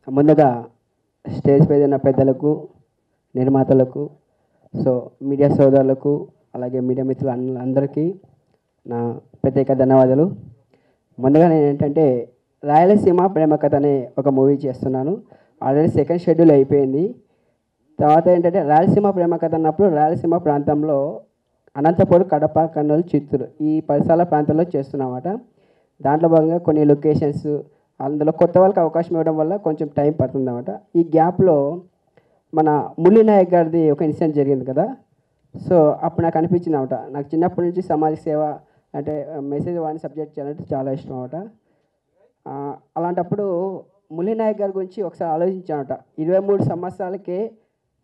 ముందుగా స్టేజ్ మీద ఉన్న పెద్దలకు, నిర్మాతలకు, సో మీడియా సోదరులకు, అలాగే మీడియా మిత్రులు అందరికీ నా ప్రత్యేక ధన్యవాదాలు. ముందుగా నేను ఏంటంటే రాయలసీమ ప్రేమ కథ అనే ఒక మూవీ చేస్తున్నాను. ఆల్రెడీ సెకండ్ షెడ్యూల్ అయిపోయింది. తర్వాత ఏంటంటే రాయలసీమ ప్రేమ కథ అన్నప్పుడు రాయలసీమ ప్రాంతంలో అనంతపురం, కడప, కర్నూలు, చిత్తూరు ఈ పరిసరాల ప్రాంతంలో చేస్తున్నామన్నమాట. దాంట్లో భాగంగా కొన్ని లొకేషన్స్, అందులో కొత్త వాళ్ళకి అవకాశం ఇవ్వడం వల్ల కొంచెం టైం పడుతుందన్నమాట. ఈ గ్యాప్లో మన మురళీ నాయక్ గారిది ఒక ఇన్సిడెంట్ జరిగింది కదా. సో అప్పుడు నాకు అనిపించింది అనమాట, నాకు చిన్నప్పటి నుంచి సమాజ సేవ అంటే మెసేజ్ వాడిని సబ్జెక్ట్ చేయాలంటే చాలా ఇష్టం అనమాట. అలాంటప్పుడు మురళీ నాయక్ గారి గురించి ఒకసారి ఆలోచించానట. 23 సంవత్సరాలకే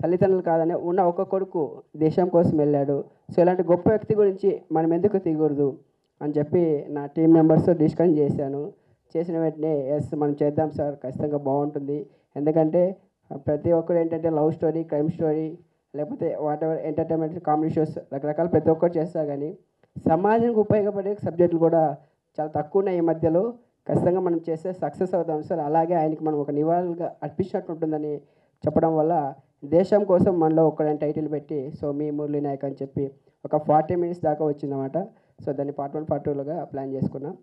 తల్లిదండ్రులు కాదని ఉన్న ఒక కొడుకు దేశం కోసం వెళ్ళాడు. సో ఇలాంటి గొప్ప వ్యక్తి గురించి మనం ఎందుకు తీయకూడదు అని చెప్పి నా టీం మెంబర్స్తో డిస్కస్ చేశాను. చేసిన వెంటనే ఎస్ మనం చేద్దాం సార్, ఖచ్చితంగా బాగుంటుంది. ఎందుకంటే ప్రతి ఒక్కరు ఏంటంటే లవ్ స్టోరీ, క్రైమ్ స్టోరీ, లేకపోతే what ever entertainment, comedy shows రకరకాల ప్రతి ఒక్కరు చేస్తారు. కానీ సమాజానికి ఉపయోగపడే సబ్జెక్టులు కూడా చాలా తక్కువ ఉన్నాయి ఈ మధ్యలో. ఖచ్చితంగా మనం చేస్తే సక్సెస్ అవుతాం సార్. అలాగే ఆయనకి మనం ఒక నివాళులుగా అర్పించినట్టు ఉంటుందని చెప్పడం వల్ల దేశం కోసం మనలో ఒక్కడని టైటిల్ పెట్టి సో మీ మురళీ నాయక్ అని చెప్పి ఒక 40 minutes దాకా వచ్చిందన్నమాట. సో దాన్ని పార్ట్ 1, పార్ట్ 2గా ప్లాన్ చేసుకున్నాం.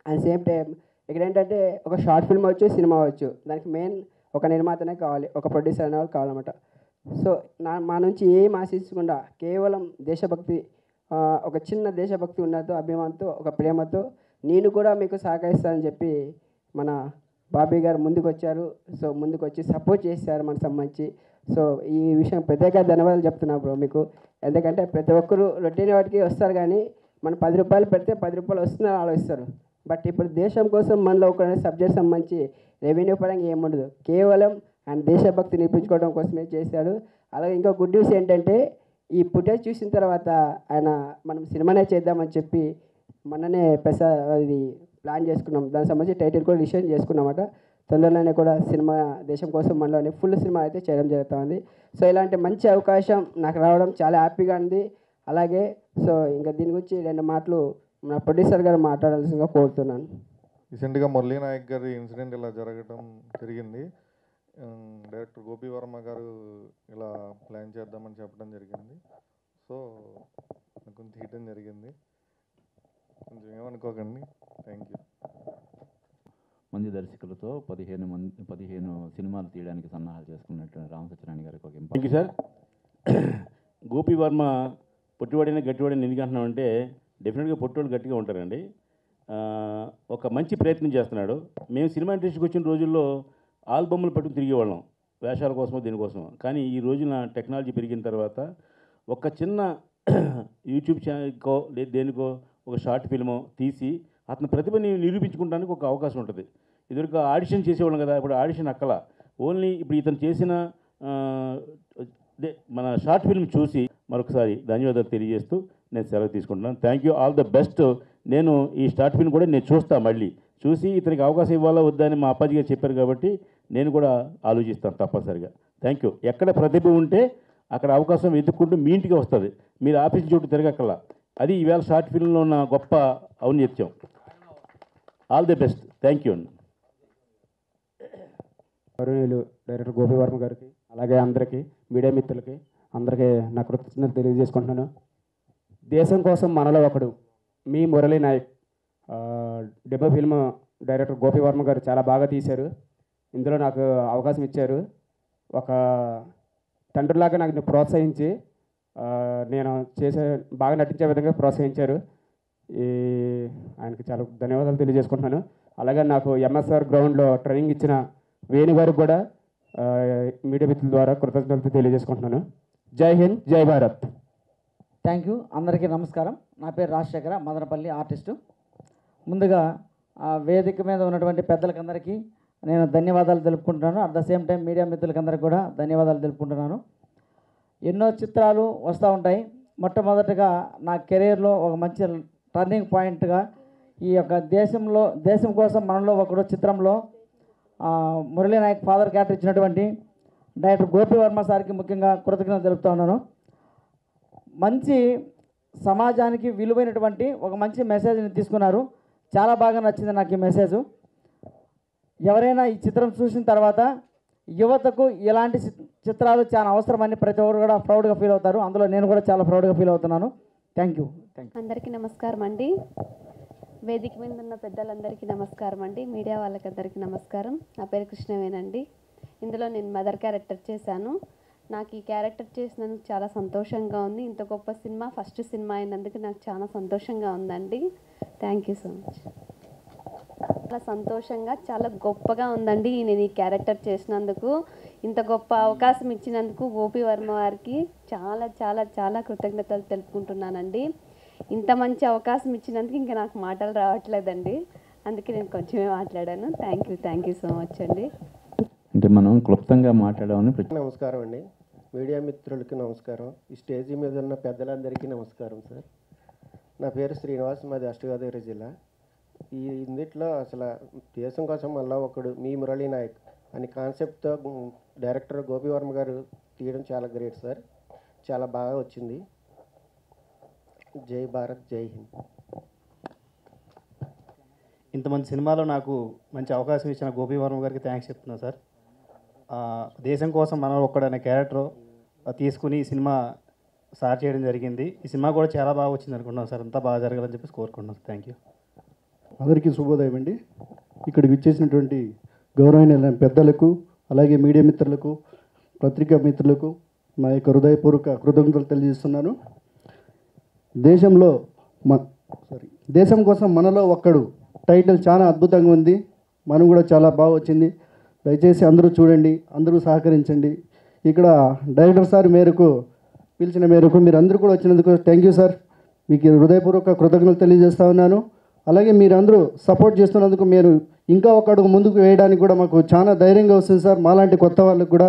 అండ్ సేమ్ టైం ఇక్కడ ఏంటంటే ఒక షార్ట్ ఫిల్మ్ అవచ్చు, సినిమా అవచ్చు, దానికి మెయిన్ ఒక నిర్మాతనే కావాలి, ఒక ప్రొడ్యూసర్ అనే వాళ్ళు కావాలన్నమాట. సో మా నుంచి ఏం ఆశించకుండా కేవలం దేశభక్తి, ఒక చిన్న దేశభక్తి ఉన్నతో, అభిమానంతో, ఒక ప్రేమతో నేను కూడా మీకు సహకరిస్తానని చెప్పి మన బాబీ గారు ముందుకు వచ్చారు. సో ముందుకు వచ్చి సపోర్ట్ చేశారు మనకు సంబంధించి. సో ఈ విషయం ప్రత్యేక ధన్యవాదాలు చెప్తున్నా బ్రో మీకు. ఎందుకంటే ప్రతి ఒక్కరు రొటీన్ వాటికి వస్తారు, కానీ మనం 10 రూపాయలు పెడితే 10 రూపాయలు వస్తుందని ఆలోచిస్తారు. బట్ ఇప్పుడు దేశం కోసం మనలో ఒక సబ్జెక్ట్ సంబంధించి రెవెన్యూ పరంగా ఏముండదు, కేవలం ఆయన దేశభక్తి నిరూపించుకోవడం కోసమే చేశాడు. అలాగే ఇంకో గుడ్ న్యూస్ ఏంటంటే ఈ ఫుటేజ్ చూసిన తర్వాత ఆయన మనం సినిమానే చేద్దామని చెప్పి మొన్ననే ఇది ప్లాన్ చేసుకున్నాం. దానికి సంబంధించి టైటిల్ కూడా డిసిషన్ చేసుకున్నామట. తొందరలోనే కూడా సినిమా దేశం కోసం మనలోనే ఫుల్ సినిమా అయితే చేయడం జరుగుతుంది. సో ఇలాంటి మంచి అవకాశం నాకు రావడం చాలా హ్యాపీగా ఉంది. అలాగే సో ఇంకా దీని గురించి 2 మాటలు నా ప్రొడ్యూసర్ గారు మాట్లాడాల్సిందిగా కోరుతున్నాను. రీసెంట్గా మురళీ నాయక్ గారి ఇన్సిడెంట్ ఇలా జరిగింది. డైరెక్టర్ గోపి వర్మ గారు ఇలా ప్లాన్ చేద్దామని చెప్పడం జరిగింది. సో కొంచెం తీయటం జరిగింది, కొంచెం ఏమనుకోకండి. Thank you. మంది దర్శకులతో 15 సినిమాలు తీయడానికి సన్నాహాలు చేసుకున్నట్టు రామసత్యనారాయణ గారికి ఒక thank you sir. Gopi Varma పొట్టివాడైనా గట్టివాడైనా ఎందుకు అంటున్నామంటే డెఫినెట్గా పొట్టివాడు గట్టిగా ఉంటారండి. ఒక మంచి ప్రయత్నం చేస్తున్నాడు. మేము సినిమా ఇండస్ట్రీకి వచ్చిన రోజుల్లో ఆల్బమ్లు పట్టుకుని తిరిగేవాళ్ళం వేషాల కోసమో దీనికోసమో. కానీ ఈ రోజున టెక్నాలజీ పెరిగిన తర్వాత ఒక చిన్న యూట్యూబ్ ఛానల్కో లేదు దేనికో ఒక షార్ట్ ఫిల్మో తీసి అతని ప్రతిభని నిరూపించుకోవడానికి ఒక అవకాశం ఉంటుంది. ఇదివరకు ఆడిషన్ చేసేవాళ్ళం కదా, ఇప్పుడు ఆడిషన్ అక్కల ఓన్లీ ఇప్పుడు ఇతను చేసిన మన షార్ట్ ఫిల్మ్ చూసి మరొకసారి ధన్యవాదాలు తెలియజేస్తూ నేను సెలవు తీసుకుంటున్నాను. Thank you, all the best. నేను ఈ షార్ట్ ఫిల్మ్ కూడా నేను చూస్తాను, మళ్ళీ చూసి ఇతనికి అవకాశం ఇవ్వాలా వద్దా అని మా అప్పాజీ గారు చెప్పారు కాబట్టి నేను కూడా ఆలోచిస్తాను తప్పనిసరిగా. Thank you. ఎక్కడ ప్రతిభ ఉంటే అక్కడ అవకాశం వెతుక్కుంటూ మీ ఇంటికి వస్తుంది, మీరు ఆఫీస్ చుట్టూ తిరగక్కల. అది ఈవేళ షార్ట్ ఫిల్మ్లో ఉన్న గొప్ప ఔన్నత్యం. All the best. Thank you అండి. గౌరవనీయులు డైరెక్టర్ గోపి వర్మ గారికి, అలాగే అందరికీ మీడియా మిత్రులకి అందరికీ నా కృతజ్ఞతలు తెలియజేసుకుంటున్నాను. దేశం కోసం మనలో ఒకడు మీ Murali Nayak demo film director Gopi Varma garu చాలా బాగా తీశారు. ఇందులో నాకు అవకాశం ఇచ్చారు. ఒక తండ్రిలాగా నాకు ప్రోత్సహించి నేను బాగా నటించే విధంగా ప్రోత్సహించారు. ఆయనకి చాలా ధన్యవాదాలు తెలియజేసుకుంటున్నాను. అలాగే నాకు ఎంఎస్ఆర్ గ్రౌండ్లో ట్రైనింగ్ ఇచ్చిన వేణు గారికి కూడా మీడియా మిత్రుల ద్వారా కృతజ్ఞతలు తెలియజేసుకుంటున్నాను. జై హింద్, జై భారత్. Thank you. అందరికీ నమస్కారం. నా పేరు రాజశేఖర, మదనపల్లి ఆర్టిస్టు. ముందుగా వేదిక మీద ఉన్నటువంటి పెద్దలకందరికీ నేను ధన్యవాదాలు తెలుపుకుంటున్నాను. At the same time media మిత్రులకందరికీ కూడా ధన్యవాదాలు తెలుపుకుంటున్నాను. ఎన్నో చిత్రాలు వస్తూ ఉంటాయి. మొట్టమొదటిగా నా కెరీర్లో ఒక మంచి టర్నింగ్ పాయింట్గా ఈ యొక్క దేశం కోసం మనలో ఒకడు చిత్రంలో మురళీ నాయక్ ఫాదర్ క్యారెక్టర్ ఇచ్చినటువంటి డైరెక్టర్ గోపి వర్మ సార్కి ముఖ్యంగా కృతజ్ఞతలు తెలుపుతూ ఉన్నాను. మంచి సమాజానికి విలువైనటువంటి ఒక మంచి మెసేజ్ని తీసుకున్నారు. చాలా బాగా నచ్చింది నాకు ఈ మెసేజ్. ఎవరైనా ఈ చిత్రం చూసిన తర్వాత యువతకు ఇలాంటి చిత్రాలు చాలా అవసరమని ప్రతి ఒక్కరు కూడా ప్రౌడ్గా ఫీల్ అవుతారు. అందులో నేను కూడా చాలా ప్రౌడ్గా ఫీల్ అవుతున్నాను. Thank you. అందరికీ నమస్కారం అండి. వేదిక మీద ఉన్న పెద్దలందరికీ నమస్కారం అండి. మీడియా వాళ్ళకి అందరికీ నమస్కారం. నా పేరు కృష్ణవేనండి. ఇందులో నేను మదర్ క్యారెక్టర్ చేశాను. నాకు ఈ క్యారెక్టర్ చేసినందుకు చాలా సంతోషంగా ఉంది. ఇంత గొప్ప సినిమా ఫస్ట్ సినిమా అయినందుకు నాకు చాలా సంతోషంగా ఉందండి. Thank you so much. చాలా సంతోషంగా చాలా గొప్పగా ఉందండి నేను ఈ క్యారెక్టర్ చేసినందుకు. ఇంత గొప్ప అవకాశం ఇచ్చినందుకు గోపి వర్మ వారికి చాలా చాలా చాలా కృతజ్ఞతలు తెలుపుకుంటున్నానండి. ఇంత మంచి అవకాశం ఇచ్చినందుకు ఇంకా నాకు మాటలు రావట్లేదండి. అందుకే నేను కొంచెమే మాట్లాడాను. థ్యాంక్ యూ సో మచ్ అండి. అంటే మనం క్లుప్తంగా మాట్లాడామని నమస్కారం అండి. మీడియా మిత్రులకి నమస్కారం. ఈ స్టేజీ మీద ఉన్న పెద్దలందరికీ నమస్కారం సార్. నా పేరు శ్రీనివాస్, మాది వెస్ట్ గోదావరి జిల్లా. ఇందులో అసలు దేశం కోసం మళ్ళా ఒకడు మీ మురళీ నాయక్ అనే కాన్సెప్ట్తో డైరెక్టర్ గోపి వర్మ గారు తీయడం చాలా గ్రేట్ సార్. చాలా బాగా వచ్చింది. జై భారత్, జై హింద్. ఇంతమంది సినిమాలో నాకు మంచి అవకాశం ఇచ్చిన గోపి వర్మ గారికి థ్యాంక్స్ చెప్తున్నాను సార్. దేశం కోసం మనం ఒక్కడనే క్యారెక్టర్ తీసుకుని ఈ సినిమా స్టార్ట్ చేయడం జరిగింది. ఈ సినిమా కూడా చాలా బాగా వచ్చింది అనుకుంటున్నాం సార్. అంతా బాగా జరగాలని చెప్పేసి కోరుకుంటున్నాం. Thank you. అందరికీ శుభోదయం అండి. ఇక్కడికి విచ్చేసినటువంటి గౌరవనీయులైన పెద్దలకు, అలాగే మీడియా మిత్రులకు, పత్రికా మిత్రులకు నా యొక్క హృదయపూర్వక కృతజ్ఞతలు తెలియజేస్తున్నాను. దేశం కోసం మనలో ఒక్కడు టైటిల్ చాలా అద్భుతంగా ఉంది. మనం కూడా చాలా బాగా వచ్చింది. దయచేసి అందరూ చూడండి, అందరూ సహకరించండి. ఇక్కడ డైరెక్టర్ సార్ పిలిచిన మేరకు మీరు అందరూ కూడా వచ్చినందుకు థ్యాంక్ యూ సార్. మీకు హృదయపూర్వక కృతజ్ఞతలు తెలియజేస్తా ఉన్నాను. అలాగే మీరందరూ సపోర్ట్ చేస్తున్నందుకు మీరు ఇంకా ఒక అడుగు ముందుకు వేయడానికి కూడా మాకు చాలా ధైర్యంగా వస్తుంది సార్. మాలాంటి కొత్త వాళ్ళకు కూడా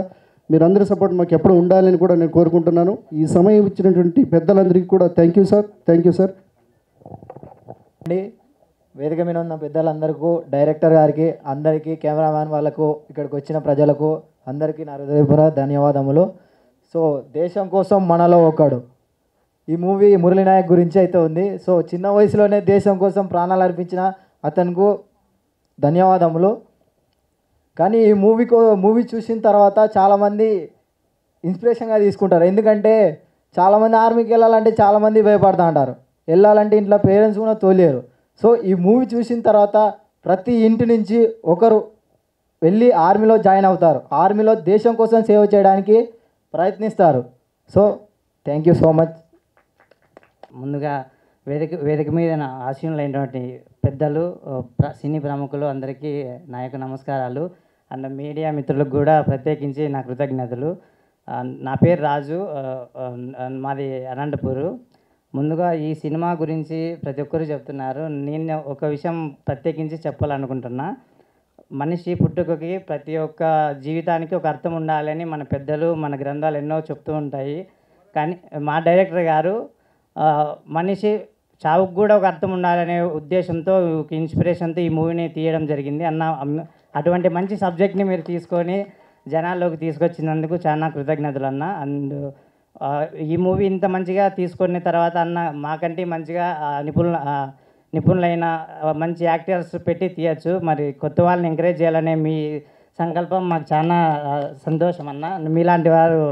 మీరందరూ సపోర్ట్ మాకు ఎప్పుడు ఉండాలని కూడా నేను కోరుకుంటున్నాను. ఈ సమయం ఇచ్చినటువంటి పెద్దలందరికీ కూడా thank you sir. Thank you sir. వేదిక మీద ఉన్న పెద్దలందరికీ, డైరెక్టర్ గారికి, అందరికీ, కెమెరామ్యాన్ వాళ్ళకు, ఇక్కడికి వచ్చిన ప్రజలకు అందరికీ నా హృదయపూర్వక ధన్యవాదములు. సో దేశం కోసం మనలో ఒకడు, ఈ మూవీ మురళీ నాయక్ గురించి అయితే ఉంది. సో చిన్న వయసులోనే దేశం కోసం ప్రాణాలు అర్పించిన అతనికి ధన్యవాదములు. కానీ ఈ మూవీ చూసిన తర్వాత చాలామంది ఇన్స్పిరేషన్గా తీసుకుంటారు. ఎందుకంటే చాలామంది ఆర్మీకి వెళ్ళాలంటే చాలామంది భయపడుతూ ఉంటారు. వెళ్ళాలంటే ఇంట్లో పేరెంట్స్ కూడా తోలేరు. సో ఈ మూవీ చూసిన తర్వాత ప్రతి ఇంటి నుంచి ఒకరు వెళ్ళి ఆర్మీలో జాయిన్ అవుతారు. ఆర్మీలో దేశం కోసం సేవ చేయడానికి ప్రయత్నిస్తారు. So thank you so much. ముందుగా వేదిక మీద ఆశీనులైనటువంటి పెద్దలు, సినీ ప్రముఖులు అందరికీ నా యొక్క నమస్కారాలు. అండ్ మీడియా మిత్రులకు కూడా ప్రత్యేకించి నా కృతజ్ఞతలు. నా పేరు రాజు, మాది అనంతపూరు. ముందుగా ఈ సినిమా గురించి ప్రతి ఒక్కరు చెప్తున్నారు. నేను ఒక విషయం ప్రత్యేకించి చెప్పాలనుకుంటున్నా. మనిషి పుట్టుకకి ప్రతి ఒక్క జీవితానికి ఒక అర్థం ఉండాలని మన పెద్దలు, మన గ్రంథాలు ఎన్నో చెప్తూ ఉంటాయి. కానీ మా డైరెక్టర్ గారు మనిషి చావుకు కూడా ఒక అర్థం ఉండాలనే ఉద్దేశంతో, ఒక ఇన్స్పిరేషన్తో ఈ మూవీని తీయడం జరిగింది. అటువంటి మంచి సబ్జెక్ట్ని మీరు తీసుకొని జనాల్లోకి తీసుకొచ్చినందుకు చాలా కృతజ్ఞతలు అన్న. అండ్ ఈ మూవీ ఇంత మంచిగా తీసుకున్న తర్వాత అన్న మాకంటే మంచిగా నిపుణులైన మంచి యాక్టర్స్ పెట్టి తీయచ్చు. మరి కొత్త వాళ్ళని ఎంకరేజ్ చేయాలనే మీ సంకల్పం మాకు చాలా సంతోషం అన్న. మీలాంటి వారు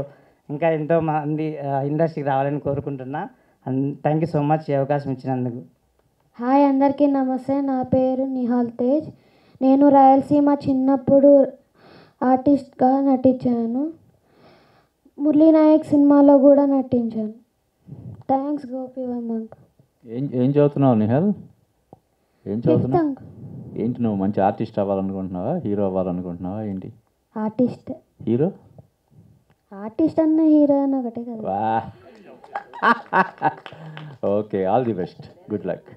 ఇంకా ఎంతో మంది ఇండస్ట్రీకి రావాలని కోరుకుంటున్నా. And thank you so much ఈ అవకాశం ఇచ్చినందుకు. హాయ్, అందరికీ నమస్తే. నా పేరు నిహాల్ తేజ్. నేను రాయలసీమ చిన్నప్పుడు ఆర్టిస్ట్గా నటించాను. మురళీ నాయక్ సినిమాలో కూడా నటించాను. థ్యాంక్స్ గోపి వర్మ. ఏం చదువుతున్నావు నిహాల్? ఏం చదువుతున్నావు? ఏంటి నువ్వు మంచి ఆర్టిస్ట్ అవ్వాలనుకుంటున్నావా, హీరో అవ్వాలనుకుంటున్నావా ఏంటి? ఆర్టిస్ట్. హీరో? ఆర్టిస్ట్ అన్న హీరో అన్న ఒకటే కదా. వా, okay, all the best, good luck.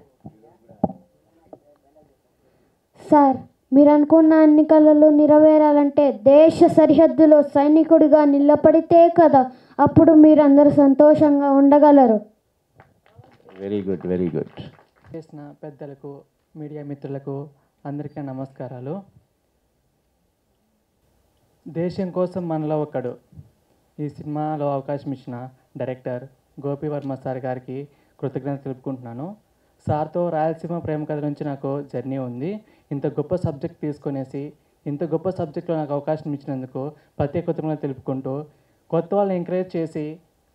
Sir, మీరు అనుకున్న అన్ని కళలు నెరవేరాలంటే దేశ సరిహద్దులో సైనికుడిగా నిలబడితే కదా అప్పుడు మీరందరూ సంతోషంగా ఉండగలరు. Very good, very good. చేసిన పెద్దలకు, మీడియా మిత్రులకు అందరికీ నమస్కారాలు. దేశం కోసం మనలో ఒకడు, ఈ సినిమాలో అవకాశం ఇచ్చిన డైరెక్టర్ గోపి వర్మ సార్ గారికి కృతజ్ఞత తెలుపుకుంటున్నాను. సార్తో రాయలసీమ ప్రేమ కథ నుంచి నాకు జర్నీ ఉంది. ఇంత గొప్ప సబ్జెక్ట్ తీసుకునేసి ఇంత గొప్ప సబ్జెక్ట్లో నాకు అవకాశం ఇచ్చినందుకు ప్రత్యేక కృతజ్ఞత తెలుపుకుంటూ, కొత్త వాళ్ళని ఎంకరేజ్ చేసి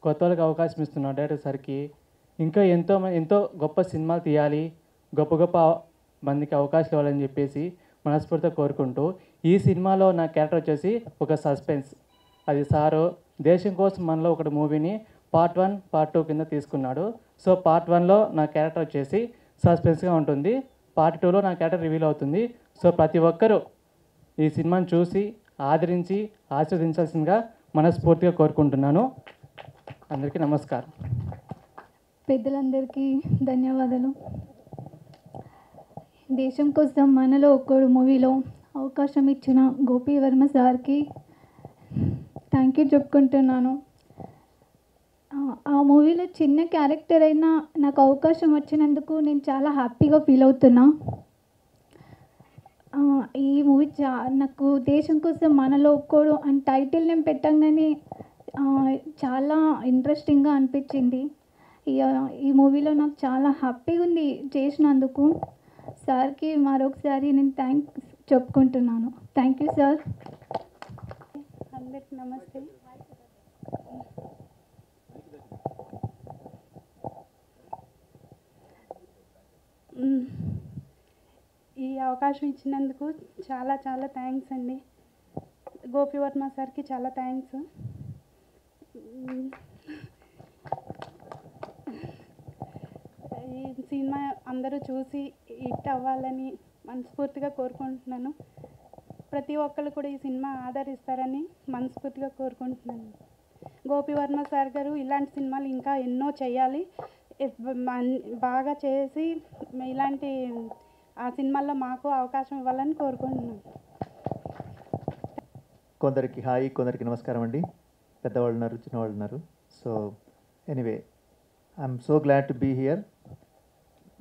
కొత్త వాళ్ళకి అవకాశం ఇస్తున్న డైరెక్టర్ సార్కి ఇంకా ఎంతో గొప్ప సినిమాలు తీయాలి, గొప్ప మందికి అవకాశం ఇవ్వాలని చెప్పేసి మనస్ఫూర్తిగా కోరుకుంటూ, ఈ సినిమాలో నా క్యారెక్టర్ వచ్చేసి ఒక సస్పెన్స్. అది సారు దేశం కోసం మనలో ఒక మూవీని పార్ట్ 1, పార్ట్ 2 కింద తీసుకున్నాడు. సో పార్ట్ 1లో నా క్యారెక్టర్ వచ్చేసి సస్పెన్స్గా ఉంటుంది, పార్ట్ 2లో నా క్యారెక్టర్ రివీల్ అవుతుంది. సో ప్రతి ఒక్కరూ ఈ సినిమాని చూసి ఆదరించి ఆశీర్వదించాల్సిందిగా మనస్ఫూర్తిగా కోరుకుంటున్నాను. అందరికీ నమస్కారం. పెద్దలందరికీ ధన్యవాదాలు. దేశం కోసం మనలో ఒక్కడు మూవీలో అవకాశం ఇచ్చిన గోపి వర్మ సార్కి థ్యాంక్ యూ చెప్పుకుంటున్నాను. ఆ మూవీలో చిన్న క్యారెక్టర్ అయినా నాకు అవకాశం వచ్చినందుకు నేను చాలా హ్యాపీగా ఫీల్ అవుతున్నా. ఈ మూవీ నాకు దేశం కోసం మనలో ఒక్కడు అని టైటిల్ నేను పెట్టంగానే చాలా ఇంట్రెస్టింగ్గా అనిపించింది. ఈ మూవీలో నాకు చాలా హ్యాపీగా ఉంది చేసినందుకు. సార్కి మరొకసారి నేను థ్యాంక్స్ చెప్పుకుంటున్నాను. Thank you sir. అందరికి నమస్తే. ఈ అవకాశం ఇచ్చినందుకు చాలా థ్యాంక్స్ అండి. గోపి వర్మ సార్కి చాలా థ్యాంక్స్. ఈ సినిమా అందరూ చూసి హిట్ అవ్వాలని మనస్ఫూర్తిగా కోరుకుంటున్నాను. ప్రతి ఒక్కరు కూడా ఈ సినిమా ఆదరిస్తారని మనస్ఫూర్తిగా కోరుకుంటున్నాను. గోపి వర్మ సార్ గారు ఇలాంటి సినిమాలు ఇంకా ఎన్నో చేయాలి, బాగా చేసి ఇలాంటి ఆ సినిమాల్లో మాకు అవకాశం ఇవ్వాలని కోరుకుంటున్నాను. కొందరికి హాయ్, కొందరికి నమస్కారం అండి. పెద్దవాళ్ళు ఉన్నారు, చిన్నవాళ్ళు ఉన్నారు. So anyway, I'm so glad to be here.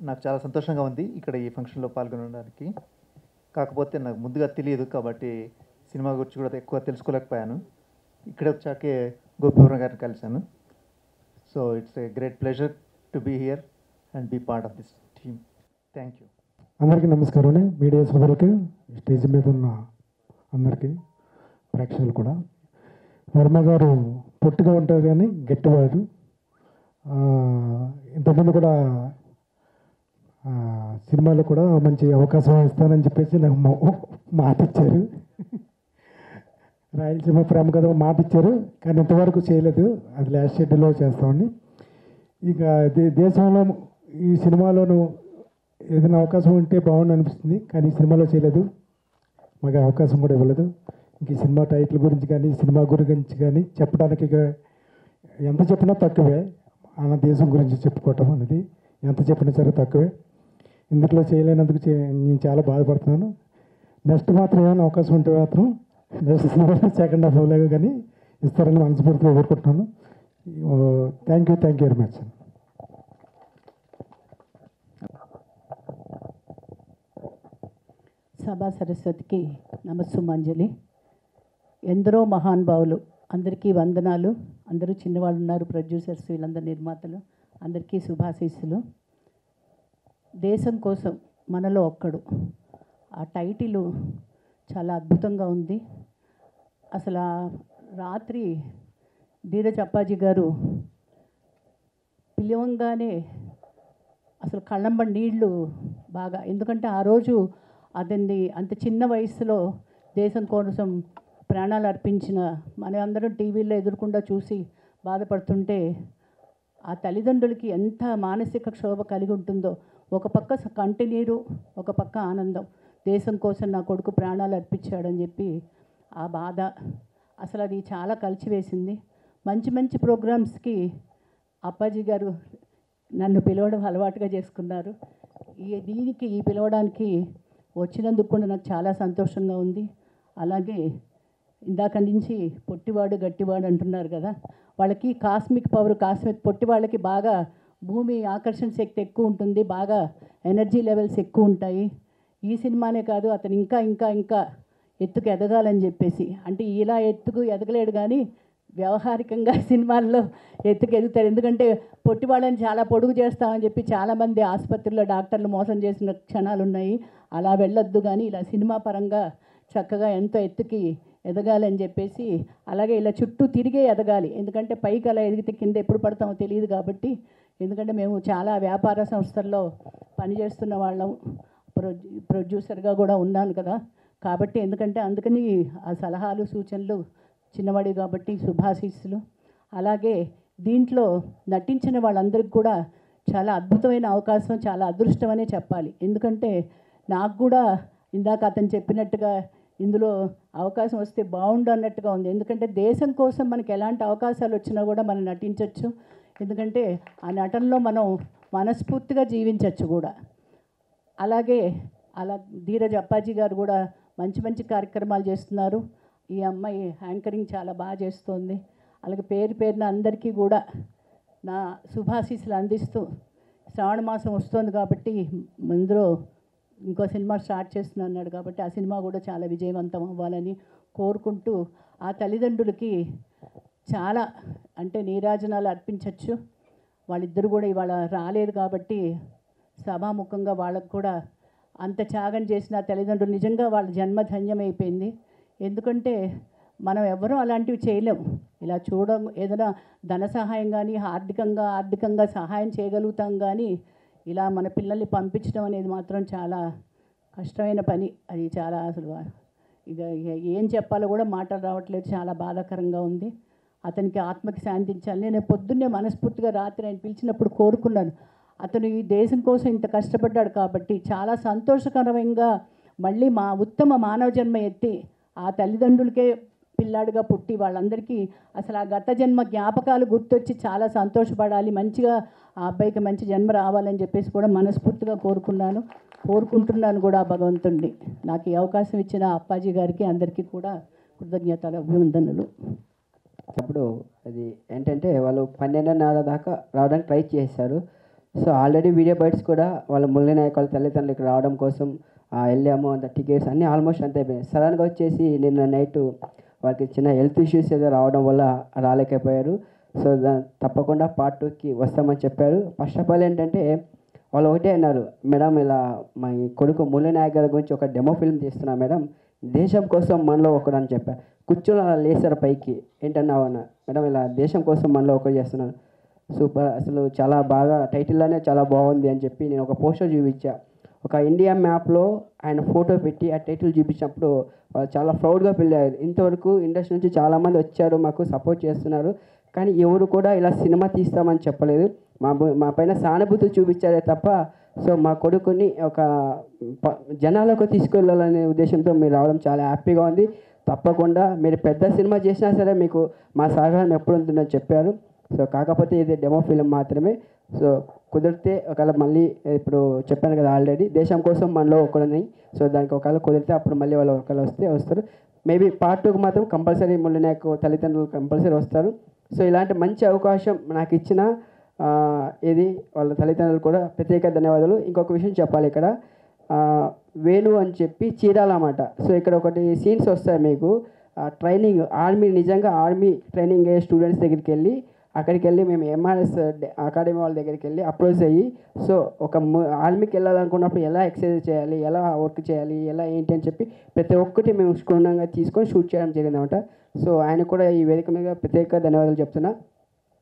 నాకు చాలా సంతోషంగా ఉంది ఇక్కడ ఈ ఫంక్షన్లో పాల్గొనడానికి. కాకపోతే నాకు ముందుగా తెలియదు కాబట్టి సినిమా గురించి కూడా ఎక్కువ తెలుసుకోలేకపోయాను. ఇక్కడ వచ్చాకే గోపి వర్మ గారిని కలిశాను. So it's a great pleasure to be here and be part of this team. Thank you. అందరికీ నమస్కారం అండి. మీడియా సోదరులకి, స్టేజ్ మీద ఉన్న అందరికీ, ప్రేక్షకులు కూడా. వర్మ గారు పొట్టిగా ఉంటారు కానీ గట్టివాడు. ఇంతకుముందు కూడా సినిమాలో కూడా మంచి అవకాశం ఇస్తానని చెప్పేసి నాకు మాట ఇచ్చారు. రాయలసీమ ప్రేమ కథ మాట ఇచ్చారు కానీ ఇంతవరకు చేయలేదు. అది లాస్ట్ షెడ్యూల్లో చేస్తామని. ఇక దేశంలో ఈ సినిమాలోనూ ఏదైనా అవకాశం ఉంటే బాగుండు అనిపిస్తుంది కానీ ఈ సినిమాలో చేయలేదు, మాకు అవకాశం కూడా ఇవ్వలేదు. ఇంక ఈ సినిమా టైటిల్ గురించి కానీ సినిమా గురించి కానీ చెప్పడానికి ఎంత చెప్పినా తక్కువే. మన దేశం గురించి చెప్పుకోవటం అనేది ఎంత చెప్పినా సరే తక్కువే. ఇందులో చేయలేనందుకు నేను చాలా బాధపడుతున్నాను. నెక్స్ట్ మాత్రం ఏమైనా అవకాశం ఉంటే మాత్రం నెక్స్ట్ సెకండ్ హాఫ్ అవ్వలేక కానీ ఇస్తారని మనస్ఫూర్తిగా కోరుకుంటున్నాను. Thank you very much. సభా సరస్వతికి నమస్సుమాంజలి. ఎందరో మహానుభావులు, అందరికీ వందనాలు. అందరూ చిన్నవాళ్ళు ఉన్నారు, ప్రొడ్యూసర్స్, వీళ్ళందరూ నిర్మాతలు, అందరికీ శుభాశీస్సులు. దేశం కోసం మనలో ఒక్కడు, ఆ టైటిల్ చాలా అద్భుతంగా ఉంది. అసలు రాత్రి ధీరజ్ అప్పాజీ గారు పిలవంగానే అసలు కళ్ళంబ నీళ్లు బాగా, ఎందుకంటే ఆ రోజు అతన్ని అంత చిన్న వయసులో దేశం కోసం ప్రాణాలు అర్పించిన మనందరం టీవీలో ఎదురకుండా చూసి బాధపడుతుంటే ఆ తల్లిదండ్రులకి ఎంత మానసిక క్షోభ కలిగి ఉంటుందో. ఒక పక్క కంటినీరు, ఒక పక్క ఆనందం. దేశం కోసం నా కొడుకు ప్రాణాలు అర్పించాడని చెప్పి ఆ బాధ అసలు అది చాలా కలిసివేసింది. మంచి మంచి ప్రోగ్రామ్స్కి అప్పాజీ గారు నన్ను పిలవడం అలవాటుగా చేసుకున్నారు. దీనికి పిలవడానికి వచ్చినందుకు కూడా నాకు చాలా సంతోషంగా ఉంది. అలాగే ఇందాక నుంచి పొట్టివాడు గట్టివాడు అంటున్నారు కదా, వాళ్ళకి కాస్మిక్ పవర్, పొట్టి వాళ్ళకి బాగా భూమి ఆకర్షణ శక్తి ఎక్కువ ఉంటుంది, బాగా ఎనర్జీ లెవెల్స్ ఎక్కువ ఉంటాయి. ఈ సినిమానే కాదు, అతను ఇంకా ఇంకా ఇంకా ఎత్తుకు ఎదగాలని చెప్పేసి, అంటే ఇలా ఎత్తుకు ఎదగలేడు కానీ వ్యవహారికంగా సినిమాల్లో ఎత్తుకెదుగుతారు. ఎందుకంటే పొట్టి వాళ్ళని చాలా పొడుగు చేస్తామని చెప్పి చాలామంది ఆసుపత్రుల్లో డాక్టర్లు మోసం చేసిన క్షణాలు ఉన్నాయి. అలా వెళ్ళొద్దు, కానీ ఇలా సినిమా పరంగా చక్కగా ఎంతో ఎత్తుకి ఎదగాలని చెప్పేసి, అలాగే ఇలా చుట్టూ తిరిగే ఎదగాలి. ఎందుకంటే పైకి అలా ఎదిగితే కింద ఎప్పుడు పడతామో తెలియదు కాబట్టి, ఎందుకంటే మేము చాలా వ్యాపార సంస్థల్లో పనిచేస్తున్న వాళ్ళం, ప్రొడ్యూసర్గా కూడా ఉన్నాను కదా, కాబట్టి ఎందుకంటే అందుకని ఆ సలహాలు సూచనలు చిన్నవాడి కాబట్టి శుభాశీస్సులు. అలాగే దీంట్లో నటించిన వాళ్ళందరికీ కూడా చాలా అద్భుతమైన అవకాశం, చాలా అదృష్టం అనే చెప్పాలి. ఎందుకంటే నాకు కూడా ఇందాక అతను చెప్పినట్టుగా ఇందులో అవకాశం వస్తే బాగుండు అన్నట్టుగా ఉంది. ఎందుకంటే దేశం కోసం మనకి ఎలాంటి అవకాశాలు వచ్చినా కూడా మనం నటించవచ్చు. ఎందుకంటే ఆ నటనలో మనం మనస్ఫూర్తిగా జీవించవచ్చు కూడా. అలాగే ధీరజ్ అప్పాజీ గారు కూడా మంచి మంచి కార్యక్రమాలు చేస్తున్నారు. ఈ అమ్మాయి యాంకరింగ్ చాలా బాగా చేస్తుంది. అలాగే పేరు పేరున అందరికీ కూడా నా శుభాశీస్సులు అందిస్తూ, శ్రావణ మాసం వస్తుంది కాబట్టి ఇందులో ఇంకో సినిమా స్టార్ట్ చేస్తున్నాడు కాబట్టి ఆ సినిమా కూడా చాలా విజయవంతం అవ్వాలని కోరుకుంటూ, ఆ తల్లిదండ్రులకి చాలా అంటే నీరాజనాలు అర్పించవచ్చు. వాళ్ళిద్దరు కూడా ఇవాళ రాలేదు కాబట్టి సభాముఖంగా వాళ్ళకు కూడా అంత త్యాగం చేసిన తల్లిదండ్రులు నిజంగా వాళ్ళ జన్మ ధన్యమైపోయింది. ఎందుకంటే మనం ఎవరూ అలాంటివి చేయలేం. ఇలా ఏదైనా ధన సహాయం కానీ ఆర్థికంగా సహాయం చేయగలుగుతాం, కానీ ఇలా మన పిల్లల్ని పంపించడం అనేది మాత్రం చాలా కష్టమైన పని. అది చాలా అసలు ఇక ఏం చెప్పాలో కూడా మాటలు రావట్లేదు, చాలా బాధాకరంగా ఉంది. అతనికి ఆత్మకి శాంతించాలి. నేను పొద్దున్నే మనస్ఫూర్తిగా రాత్రి ఆయన పిలిచినప్పుడు కోరుకున్నాను, అతను ఈ దేశం కోసం ఇంత కష్టపడ్డాడు కాబట్టి చాలా సంతోషకరంగా మళ్ళీ ఉత్తమ మానవ జన్మ ఎత్తి ఆ తల్లిదండ్రులకే పిల్లాడిగా పుట్టి వాళ్ళందరికీ అసలు ఆ గత జన్మ జ్ఞాపకాలు గుర్తొచ్చి చాలా సంతోషపడాలి, మంచిగా ఆ అబ్బాయికి మంచి జన్మ రావాలని చెప్పేసి కూడా మనస్ఫూర్తిగా కోరుకుంటున్నాను కూడా భగవంతుడిని. నాకు ఈ అవకాశం ఇచ్చిన అప్పాజీ గారికి అందరికీ కూడా కృతజ్ఞతలు, అభివందనలు. అప్పుడు అది ఏంటంటే వాళ్ళు 12:30 దాకా రావడానికి ట్రై చేశారు. సో ఆల్రెడీ వీడియో బైట్స్ కూడా వాళ్ళ మురళీ నాయక్ వాళ్ళ తల్లిదండ్రులకి రావడం కోసం వెళ్ళాము, అంత టికెట్స్ అన్నీ ఆల్మోస్ట్ అంతే అయిపోయాయి. సడన్గా వచ్చేసి నిన్న నైట్ వాళ్ళకి చిన్న హెల్త్ ఇష్యూస్ ఏదో రావడం వల్ల రాలేకపోయారు. సో తప్పకుండా పార్ట్ 2కి వస్తామని చెప్పారు. ఫస్ట్ ఆఫ్ ఆల్ ఏంటంటే వాళ్ళు ఒకటే అన్నారు, మేడం ఇలా మా కొడుకు మురళీ నాయక్ గారి గురించి ఒక డెమో ఫిల్మ్ తీస్తున్నా మేడం, దేశం కోసం మనలో ఒకడు అని చెప్పారు. కూర్చొని అలా లేసారు పైకి, ఏంటన్నావు అన్న, మేడం ఇలా దేశం కోసం మనలో ఒకటి చేస్తున్నాను, సూపర్, అసలు చాలా బాగా టైటిల్లోనే చాలా బాగుంది అని చెప్పి నేను ఒక పోస్టర్ చూపించా. ఒక ఇండియా మ్యాప్లో ఆయన ఫోటో పెట్టి ఆ టైటిల్ చూపించినప్పుడు వాళ్ళు చాలా ప్రౌడ్గా ఫీల్ అయ్యారు. ఇంతవరకు ఇండస్ట్రీ నుంచి చాలామంది వచ్చారు, మాకు సపోర్ట్ చేస్తున్నారు, కానీ ఎవరు కూడా ఇలా సినిమా తీస్తామని చెప్పలేదు. మా పైన సానుభూతి చూపించారే తప్ప సో మా కొడుకుని ఒక జనాలకు తీసుకెళ్ళాలనే ఉద్దేశంతో మీరు రావడం చాలా హ్యాపీగా ఉంది. తప్పకుండా మీరు పెద్ద సినిమా చేసినా సరే మీకు మా సహకారం ఎప్పుడు ఉంటుందని చెప్పారు. సో కాకపోతే ఇది డెమో ఫిల్మ్ మాత్రమే. సో కుదిరితే ఒకవేళ మళ్ళీ ఇప్పుడు చెప్పాను కదా ఆల్రెడీ దేశం కోసం మనలో ఒకరిని, సో దానికి ఒకవేళ కుదిరితే అప్పుడు మళ్ళీ వాళ్ళు ఒకవేళ వస్తారు. మేబీ పార్ట్ 2కి మాత్రం కంపల్సరీ మురళీ నాయక్ తల్లిదండ్రులు కంపల్సరీ వస్తారు. సో ఇలాంటి మంచి అవకాశం నాకు ఇచ్చిన ఇది వాళ్ళ తల్లిదండ్రులు కూడా ప్రత్యేక ధన్యవాదాలు. ఇంకొక విషయం చెప్పాలి, ఇక్కడ వేణు అని చెప్పి చీరాల అన్నమాట. సో ఇక్కడ ఒకటి సీన్స్ వస్తాయి మీకు, ట్రైనింగ్ నిజంగా ఆర్మీ ట్రైనింగ్ అయ్యే స్టూడెంట్స్ దగ్గరికి వెళ్ళి అక్కడికి వెళ్ళి మేము ఎంఆర్ఎస్ అకాడమీ వాళ్ళ దగ్గరికి వెళ్ళి అప్రోచ్ అయ్యి, సో ఒక ఆర్మీకి వెళ్ళాలనుకున్నప్పుడు ఎలా ఎక్సర్సైజ్ చేయాలి, ఎలా వర్క్ చేయాలి, ఎలా ఏంటి అని చెప్పి ప్రతి ఒక్కటి మేము క్షుణ్ణంగా తీసుకొని షూట్ చేయడం జరిగిందన్నమాట. సో ఆయన కూడా ఈ వేదిక మీద ప్రత్యేక ధన్యవాదాలు చెప్తున్నా.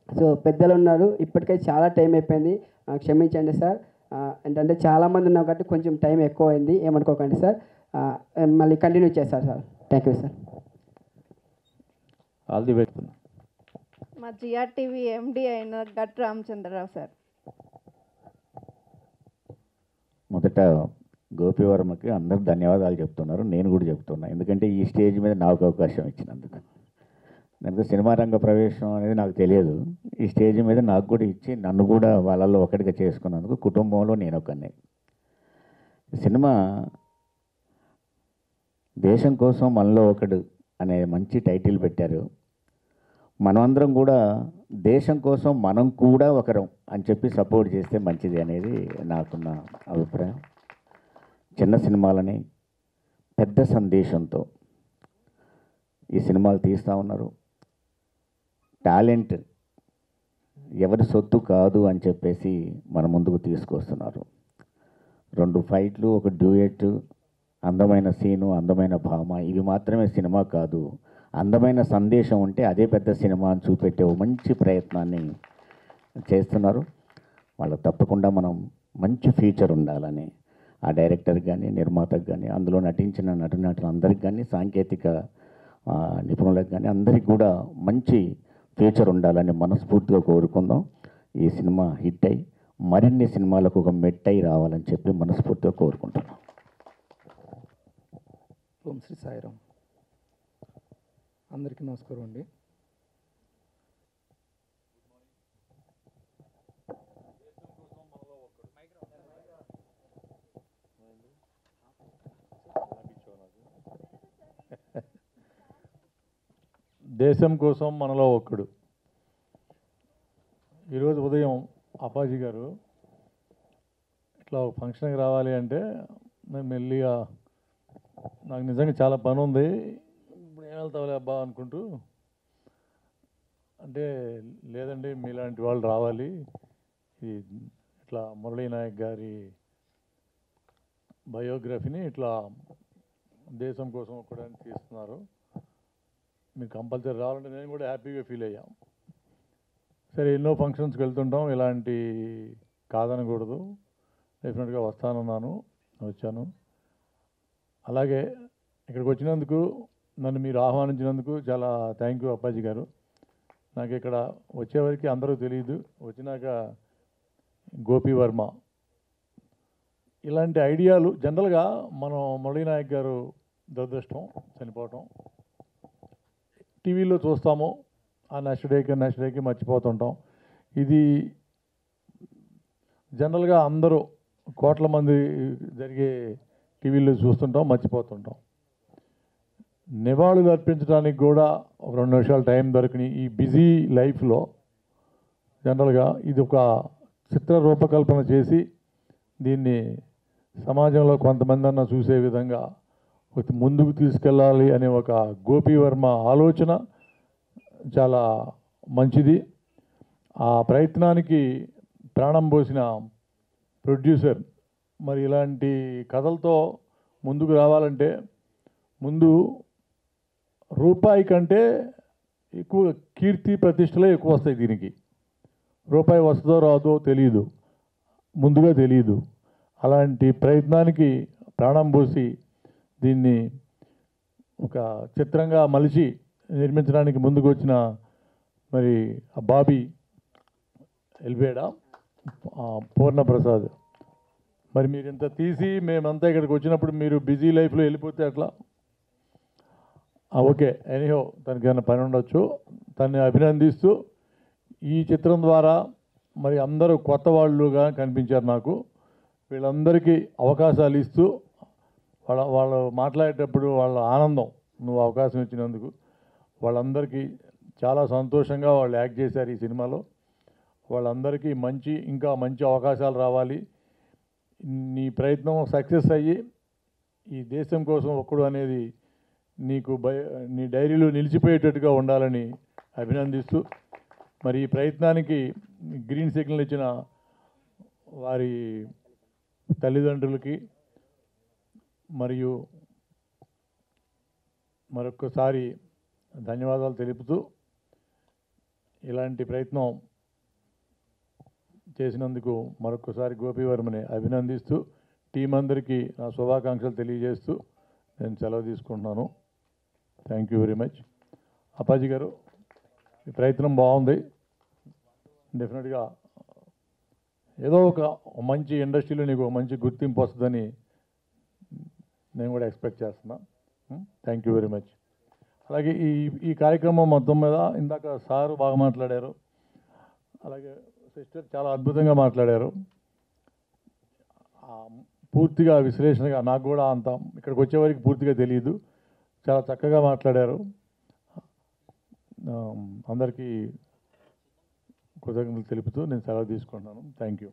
సో పెద్దలు ఉన్నారు, ఇప్పటికే చాలా టైం అయిపోయింది, క్షమించండి సార్. ఏంటంటే చాలామంది ఉన్నాం కాబట్టి కొంచెం టైం ఎక్కువ అయింది, ఏమనుకోకండి సార్. మళ్ళీ కంటిన్యూ చేస్తారు sir. Thank you sir. All the best. మా జిఆర్టీవీ ఎండి అయిన గట్ రామచంద్రరావు సార్. మొదట గోపివర్మకి అందరు ధన్యవాదాలు చెప్తున్నారు, నేను కూడా చెప్తున్నా. ఎందుకంటే ఈ స్టేజ్ మీద నాకు అవకాశం ఇచ్చినందుకు. నాకు సినిమా రంగ ప్రవేశం అనేది నాకు తెలియదు, ఈ స్టేజ్ మీద నాకు కూడా ఇచ్చి నన్ను కూడా వాళ్ళల్లో ఒకటిగా చేసుకున్నందుకు కుటుంబంలో నేను ఒకనే. సినిమా దేశం కోసం మనలో ఒకడు అనే మంచి టైటిల్ పెట్టారు. మనమందరం కూడా దేశం కోసం మనం కూడా ఒకరం అని చెప్పి సపోర్ట్ చేస్తే మంచిది అనేది నాకున్న అభిప్రాయం. చిన్న సినిమాలని పెద్ద సందేశంతో ఈ సినిమాలు తీస్తూ ఉన్నారు. టాలెంట్ ఎవరి సొత్తు కాదు అని చెప్పేసి మన ముందుకు తీసుకొస్తున్నారు. 2 ఫైట్లు, ఒక డ్యూయెట్, అందమైన సీను, అందమైన భామ, ఇవి మాత్రమే సినిమా కాదు. అందమైన సందేశం ఉంటే అదే పెద్ద సినిమా అని చూపెట్టే ఒక మంచి ప్రయత్నాన్ని చేస్తున్నారు. వాళ్ళకి తప్పకుండా మనం మంచి ఫ్యూచర్ ఉండాలని ఆ డైరెక్టర్కి కానీ, నిర్మాతకు కానీ, అందులో నటించిన నటులందరికీ కానీ, సాంకేతిక నిపుణులకు కానీ అందరికీ కూడా మంచి ఫ్యూచర్ ఉండాలని మనస్ఫూర్తిగా కోరుకుందాం. ఈ సినిమా హిట్ అయ్యి మరిన్ని సినిమాలకు ఒక మెట్టై రావాలని చెప్పి మనస్ఫూర్తిగా కోరుకుంటున్నాం. ఓం శ్రీ సాయిరామ్. అందరికీ నమస్కారం అండి. దేశం కోసం మనలో ఒక్కడు. ఈరోజు ఉదయం అప్పాజీ గారు ఇట్లా ఒక ఫంక్షన్కి రావాలి అంటే నేను మెల్లిగా నాకు నిజంగా చాలా పని ఉంది, ఇప్పుడు ఏం వెళ్తావులే అబ్బా అనుకుంటూ, అంటే లేదండి మీలాంటి వాళ్ళు రావాలి, ఈ ఇట్లా మురళీ నాయక్ గారి బయోగ్రఫీని ఇట్లా దేశం కోసం ఒక్కడానికి తీస్తున్నారు, మీరు కంపల్సరీ రావాలంటే నేను కూడా హ్యాపీగా ఫీల్ అయ్యాం. సరే ఎన్నో ఫంక్షన్స్కి వెళ్తుంటాం, ఇలాంటి కాదనకూడదు, డెఫినెట్గా వస్తానన్నాను, వచ్చాను. అలాగే ఇక్కడికి వచ్చినందుకు, నన్ను మీరు ఆహ్వానించినందుకు చాలా థ్యాంక్ యూ అప్పాజీ గారు. నాకు ఇక్కడ వచ్చేవరకు అందరూ తెలియదు, వచ్చినాక గోపి వర్మ ఇలాంటి ఐడియాలు జనరల్గా మనం మురళీ నాయక్ గారు దురదృష్టం చనిపోవటం టీవీలో చూస్తాము, ఆ నెక్స్ట్ డేకి మర్చిపోతుంటాం. ఇది జనరల్గా అందరూ కోట్ల మంది జరిగే టీవీలో చూస్తుంటాం, మర్చిపోతుంటాం. నివాళులు అర్పించడానికి కూడా ఒక 2 నిమిషాలు టైం దొరికినాయి ఈ బిజీ లైఫ్లో. జనరల్గా ఇది ఒక చిత్ర రూపకల్పన చేసి దీన్ని సమాజంలో కొంతమంది అన్న చూసే విధంగా ముందుకు తీసుకెళ్ళాలి అనే ఒక గోపి వర్మ ఆలోచన చాలా మంచిది. ఆ ప్రయత్నానికి ప్రాణం పోసిన ప్రొడ్యూసర్ మరి ఇలాంటి కథలతో ముందుకు రావాలంటే ముందు రూపాయి కంటే ఎక్కువ కీర్తి ప్రతిష్టలే ఎక్కువ వస్తాయి. దీనికి రూపాయి వస్తుందో రాదో తెలియదు, ముందుగా తెలియదు. అలాంటి ప్రయత్నానికి ప్రాణం పోసి దీన్ని ఒక చిత్రంగా మలిచి నిర్మించడానికి ముందుకు వచ్చిన మరి బాబీ ఎల్బేడా, పూర్ణప్రసాద్, మరి మీరు ఇంత తీసి మేమంతా ఇక్కడికి వచ్చినప్పుడు మీరు బిజీ లైఫ్లో వెళ్ళిపోతే అట్లా. ఓకే, ఎనీహో తనకి ఏమైనా పని ఉండొచ్చు. తనని అభినందిస్తూ ఈ చిత్రం ద్వారా మరి అందరూ కొత్త వాళ్ళుగా కనిపించారు నాకు. వీళ్ళందరికీ అవకాశాలు ఇస్తూ వాళ్ళు మాట్లాడేటప్పుడు వాళ్ళ ఆనందం, నువ్వు అవకాశం ఇచ్చినందుకు వాళ్ళందరికీ చాలా సంతోషంగా వాళ్ళు యాక్ట్ చేశారు ఈ సినిమాలో. వాళ్ళందరికీ ఇంకా మంచి అవకాశాలు రావాలి. నీ ప్రయత్నం సక్సెస్ అయ్యి ఈ దేశం కోసం ఒక్కడు అనేది నీకు నీ డైరీలో నిలిచిపోయేటట్టుగా ఉండాలని అభినందిస్తూ, మరి ఈ ప్రయత్నానికి గ్రీన్ సిగ్నల్ ఇచ్చిన వారి తల్లిదండ్రులకి మరియు మరొక్కసారి ధన్యవాదాలు తెలుపుతూ, ఇలాంటి ప్రయత్నం చేసినందుకు మరొకసారి గోపి వర్మని అభినందిస్తూ టీం అందరికీ నా శుభాకాంక్షలు తెలియజేస్తూ నేను సెలవు తీసుకుంటున్నాను. Thank you very much. Appaji గారు, ఈ ప్రయత్నం బాగుంది. డెఫినెట్గా ఏదో ఒక మంచి ఇండస్ట్రీలో నీకు ఒక మంచి గుర్తింపు వస్తుందని నేను కూడా ఎక్స్పెక్ట్ చేస్తున్నా. Thank you very much. అలాగే ఈ కార్యక్రమం మొత్తం మీద ఇందాక సారు బాగా మాట్లాడారు, అలాగే సిస్టర్ చాలా అద్భుతంగా మాట్లాడారు. పూర్తిగా విశ్లేషణగా నాకు కూడా అంత ఇక్కడికి వచ్చేవరకు పూర్తిగా తెలియదు, చాలా చక్కగా మాట్లాడారు. అందరికీ కృతజ్ఞతలు తెలుపుతూ నేను సెలవు తీసుకుంటున్నాను. Thank you.